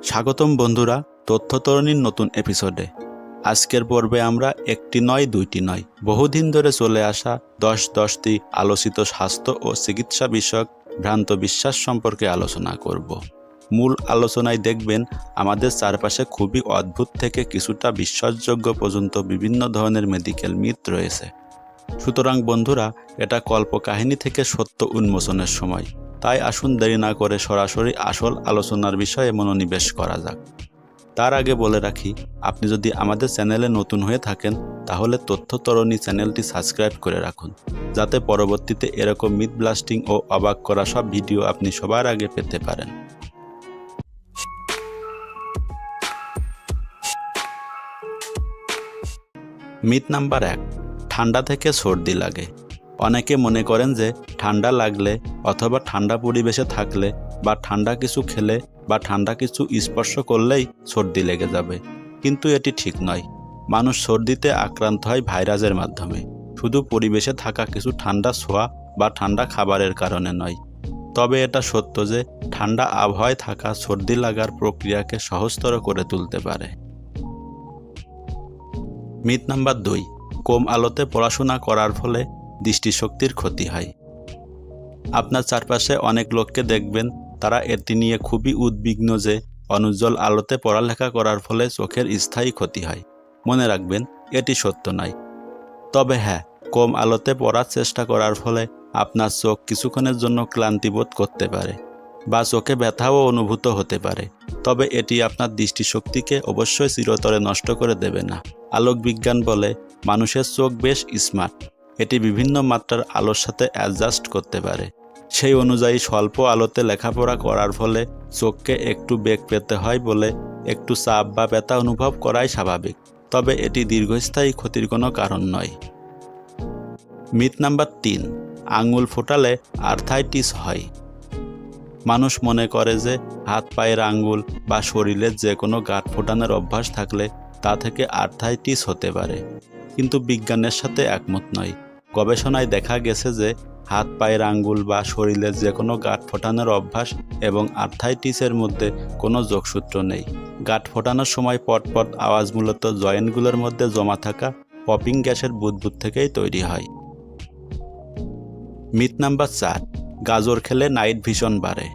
স্বাগতম বন্ধুরা, তথ্য তরণীর নতুন এপিসোডে। আজকের পর্বে আমরা একটি নয় দুইটি নয়, বহুদিন ধরে চলে আসা 10টি আলোচিত স্বাস্থ্য ও চিকিৎসা বিষয়ক ভ্রান্ত বিশ্বাস সম্পর্কে আলোচনা করব। মূল আলোচনায় দেখবেন আমাদের চারপাশে খুবই অদ্ভুত থেকে কিছুটা বিশ্বাসযোগ্য পর্যন্ত বিভিন্ন ধরনের মেডিকেল মিথ রয়েছে। সুতরাং বন্ধুরা, এটা কল্পকাহিনী থেকে সত্য উন্মোচনের সময়। তাই আসুন দেরি না করে সরাসরি আসল আলোচনার বিষয়ে মনোনিবেশ করা যাক। তার আগে বলে রাখি, আপনি যদি আমাদের চ্যানেলে নতুন হয়ে থাকেন তাহলে তথ্য তরণী চ্যানেলটি সাবস্ক্রাইব করে রাখুন, যাতে পরবর্তীতে এরকম মিথ ব্লাস্টিং ও অবাক করা সব ভিডিও আপনি সবার আগে পেতে পারেন। মিথ নাম্বার 1, ঠান্ডা থেকে সর্দি লাগে। অনেকে মনে করেন যে ঠান্ডা লাগলে অথবা ঠান্ডা পরিবেশে থাকলে বা ঠান্ডা কিছু খেলে বা ঠান্ডা কিছু স্পর্শ করলেই সর্দি লেগে যাবে, কিন্তু এটি ঠিক নয়। মানুষ সর্দিতে আক্রান্ত হয় ভাইরাসের মাধ্যমে, শুধু পরিবেশে থাকা কিছু ঠান্ডা ছোঁয়া বা ঠান্ডা খাবারের কারণে নয়। তবে এটা সত্য যে ঠান্ডা আবহাওয়ায় থাকা সর্দি লাগার প্রক্রিয়াকে সহজতর করে তুলতে পারে। মিথ নাম্বার 2, কম আলোতে পড়াশোনা করার ফলে দৃষ্টিশক্তির ক্ষতি হয়। আপনার চারপাশে অনেক লোককে দেখবেন, তারা এটি নিয়ে খুবই উদ্বিগ্ন যে অনুজ্জ্বল আলোতে পড়ালেখা করার ফলে চোখের স্থায়ী ক্ষতি হয়। মনে রাখবেন, এটি সত্য নয়। তবে হ্যাঁ, কম আলোতে পড়ার চেষ্টা করার ফলে আপনার চোখ কিছুক্ষণের জন্য ক্লান্তি বোধ করতে পারে বা চোখে ব্যথাও অনুভূত হতে পারে, তবে এটি আপনার দৃষ্টিশক্তিকে অবশ্যই চিরতরে নষ্ট করে দেবে না। আলোক বিজ্ঞান বলে মানুষের চোখ বেশ স্মার্ট, এটি বিভিন্ন মাত্রার আলোর সাথে অ্যাডজাস্ট করতে পারে। সেই অনুযায়ী স্বল্প আলোতে লেখাপড়া করার ফলে চোখকে একটু বেগ পেতে হয় বলে একটু চাপ বা ব্যথা অনুভব করাই স্বাভাবিক, তবে এটি দীর্ঘস্থায়ী ক্ষতির কোনো কারণ নয়। মিথ নাম্বার 3, আঙুল ফোটালে আর্থাইটিস হয়। মানুষ মনে করে যে হাত পায়ের আঙ্গুল বা শরীরের যে কোনো গাঁট ফোটানোর অভ্যাস থাকলে তা থেকে আর্থাইটিস হতে পারে, কিন্তু বিজ্ঞানের সাথে একমত নয়। গবেষণায় দেখা গেছে যে হাত পায়ের আঙ্গুল বা শরীরের যে কোনো গাঁট ফোটানোর অভ্যাস এবং আর্থাইটিসের মধ্যে কোনো যোগসূত্র নেই। গাঁট ফোটানোর সময় পটপট আওয়াজ মূলত জয়েন্টগুলোর মধ্যে জমা থাকা পপিং গ্যাসের বুদবুদ থেকেই তৈরি হয়। মিথ নাম্বার 4, গাজর খেলে নাইট ভিশন বাড়ে।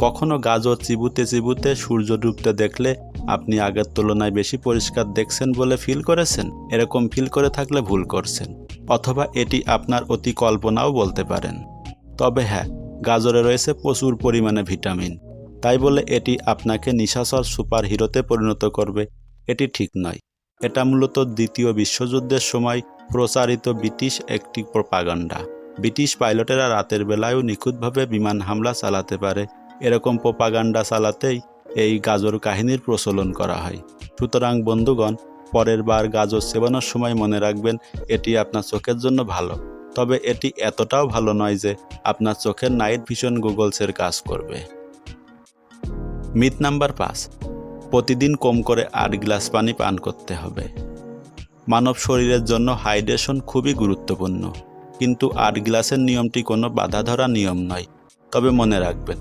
কখনো গাজর চিবুতে চিবুতে সূর্য ডুবতে দেখলে আপনি আগের তুলনায় বেশি পরিষ্কার দেখছেন বলে ফিল করেছেন? এরকম ফিল করে থাকলে ভুল করছেন, অথবা এটি আপনার অতি কল্পনাও বলতে পারেন। তবে হ্যাঁ, গাজরে রয়েছে প্রচুর পরিমাণে ভিটামিন, তাই বলে এটি আপনাকে নিশাচর সুপার হিরোতে পরিণত করবে, এটি ঠিক নয়। এটা মূলত দ্বিতীয় বিশ্বযুদ্ধের সময় প্রচারিত ব্রিটিশ একটি প্রোপাগান্ডা। ব্রিটিশ পাইলটেরা রাতের বেলায়ও নিখুঁতভাবে বিমান হামলা চালাতে পারে, এরকম প্রোপাগান্ডা চালাতেই এই গাজর কাহিনীর প্রচলন করা হয়। সুতরাং বন্ধুগণ, পরের বার গাজর সেবনের সময় মনে রাখবেন এটি আপনার চোখের জন্য ভালো, তবে এটি এতটাও ভালো নয় যে আপনার চোখের নাইট ভিশন গুগলসের কাজ করবে। মিথ নাম্বার 5, প্রতিদিন কম করে 8 গ্লাস পানি পান করতে হবে। মানব শরীরের জন্য হাইড্রেশন খুবই গুরুত্বপূর্ণ, কিন্তু 8 গ্লাসের নিয়মটি কোনো বাধা ধরা নিয়ম নয়। তবে মনে রাখবেন,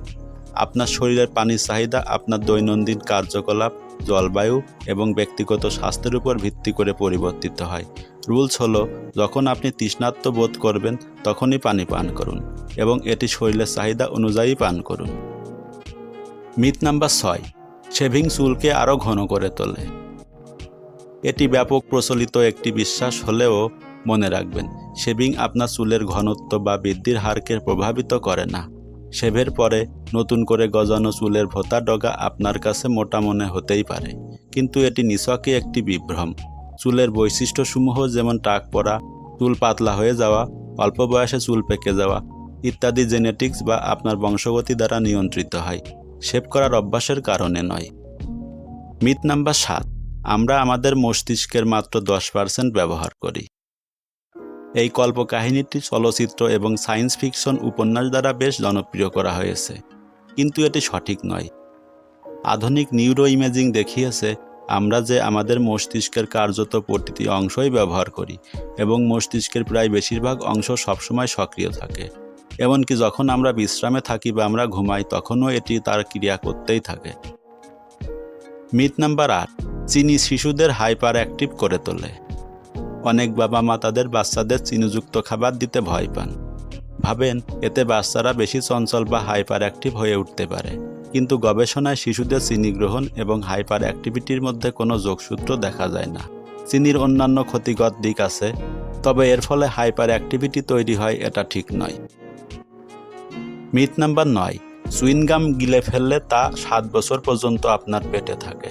আপনার শরীরের পানির চাহিদা আপনার দৈনন্দিন কার্যকলাপ, জলবায়ু এবং ব্যক্তিগত স্বাস্থ্যের উপর ভিত্তি করে পরিবর্তিত হয়। রুলস হলো, যখন আপনি তৃষ্ণার্ত বোধ করবেন তখনই পানি পান করুন এবং এটি শরীরের চাহিদা অনুযায়ী পান করুন। মিথ নাম্বার 6, শেভিং চুলকে আরও ঘন করে তোলে। এটি ব্যাপক প্রচলিত একটি বিশ্বাস হলেও মনে রাখবেন, শেভিং আপনার চুলের ঘনত্ব বা বৃদ্ধির হারকে প্রভাবিত করে না। শেভের পরে নতুন করে গজানো চুলের ভোঁতা ডগা আপনার কাছে মোটা মনে হতেই পারে, কিন্তু এটি নিছকই একটি বিভ্রম। চুলের বৈশিষ্ট্যসমূহ যেমন টাক পড়া, চুল পাতলা হয়ে যাওয়া, অল্প বয়সে চুল পেকে যাওয়া ইত্যাদি জেনেটিক্স বা আপনার বংশগতি দ্বারা নিয়ন্ত্রিত হয়, শেভ করার অভ্যাসের কারণে নয়। মিথ নাম্বার 7, আমরা আমাদের মস্তিষ্কের মাত্র 10% ব্যবহার করি। এই কল্পকাহিনীটি চলচ্চিত্র এবং সায়েন্স ফিকশন উপন্যাস দ্বারা বেশ জনপ্রিয় করা হয়েছে, কিন্তু এটি সঠিক নয়। আধুনিক নিউরো ইমেজিং দেখিয়েছে আমরা যে আমাদের মস্তিষ্কের কার্যত প্রতিটি অংশই ব্যবহার করি এবং মস্তিষ্কের প্রায় বেশিরভাগ অংশ সবসময় সক্রিয় থাকে। এমনকি যখন আমরা বিশ্রামে থাকি বা আমরা ঘুমাই তখনও এটি তার ক্রিয়া করতেই থাকে। মিথ নাম্বার 8, চিনি শিশুদের হাইপার অ্যাক্টিভ করে তোলে। অনেক বাবা মা তাদের বাচ্চাদের চিনিযুক্ত খাবার দিতে ভয় পান, ভাবেন এতে বাচ্চারা বেশি চঞ্চল বা হাইপার অ্যাক্টিভ হয়ে উঠতে পারে। কিন্তু গবেষণায় শিশুদের চিনি গ্রহণ এবং হাইপার অ্যাক্টিভিটির মধ্যে কোনো যোগসূত্র দেখা যায় না। চিনির অন্যান্য ক্ষতিকর দিক আছে, তবে এর ফলে হাইপার অ্যাক্টিভিটি তৈরি হয় এটা ঠিক নয়। মিথ নাম্বার 9, চুইংগাম গিলে ফেললে তা 7 বছর পর্যন্ত আপনার পেটে থাকে।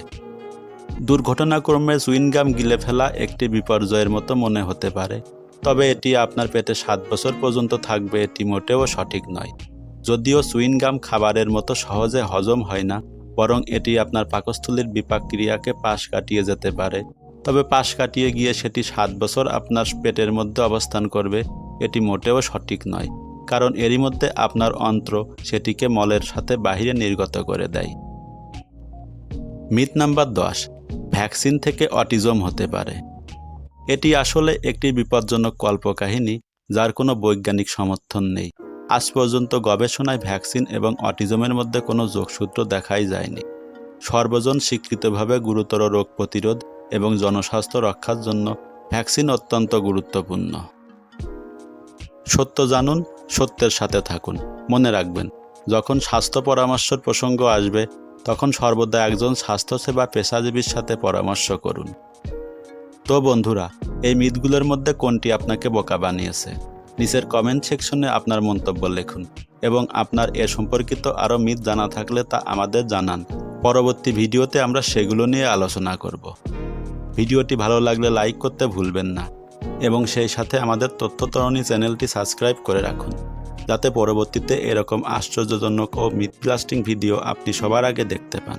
দুর্ঘটনাক্রমে চুইংগাম গিলে ফেলা একটি বিপর্যয়ের মতো মনে হতে পারে, তবে এটি আপনার পেটে 7 বছর পর্যন্ত থাকবে এটি মোটেও সঠিক নয়। যদিও চুইংগাম খাবারের মতো সহজে হজম হয় না, বরং এটি আপনার পাকস্থলীর বিপাক ক্রিয়াকে পাশ কাটিয়ে যেতে পারে। তবে পাশ কাটিয়ে গিয়ে সেটি 7 বছর আপনার পেটের মধ্যে অবস্থান করবে এটি মোটেও সঠিক নয়, কারণ এরই মধ্যে আপনার অন্ত্র সেটিকে মলের সাথে বাহিরে নির্গত করে দেয়। মিথ নাম্বার 10, ভ্যাকসিন থেকে অটিজম হতে পারে। এটি আসলে একটি বিপজ্জনক কল্পকাহিনী যার কোনো বৈজ্ঞানিক সমর্থন নেই। আজ পর্যন্ত গবেষণায় ভ্যাকসিন এবং অটিজমের মধ্যে কোনো যোগসূত্র দেখাই যায়নি। সর্বজন স্বীকৃতভাবে গুরুতর রোগ প্রতিরোধ এবং জনস্বাস্থ্য রক্ষার জন্য ভ্যাকসিন অত্যন্ত গুরুত্বপূর্ণ। সত্য জানুন, সত্যের সাথে থাকুন। মনে রাখবেন, যখন স্বাস্থ্য পরামর্শের প্রসঙ্গ আসবে তখন সর্বদা একজন স্বাস্থ্যসেবা পেশাজীবীর সাথে পরামর্শ করুন। তো বন্ধুরা, এই মিথগুলোর মধ্যে কোনটি আপনাকে বোকা বানিয়েছে? নিচের কমেন্ট সেকশনে আপনার মন্তব্য লিখুন এবং আপনার এ সম্পর্কিত আরও মিথ জানা থাকলে তা আমাদের জানান। পরবর্তী ভিডিওতে আমরা সেগুলো নিয়ে আলোচনা করব। ভিডিওটি ভালো লাগলে লাইক করতে ভুলবেন না এবং সেই সাথে আমাদের তথ্যতরণী চ্যানেলটি সাবস্ক্রাইব করে রাখুন, যাতে পরবর্তীতে এরকম আশ্চর্যজনক ও মিথ ব্লাস্টিং ভিডিও আপনি সবার আগে দেখতে পান।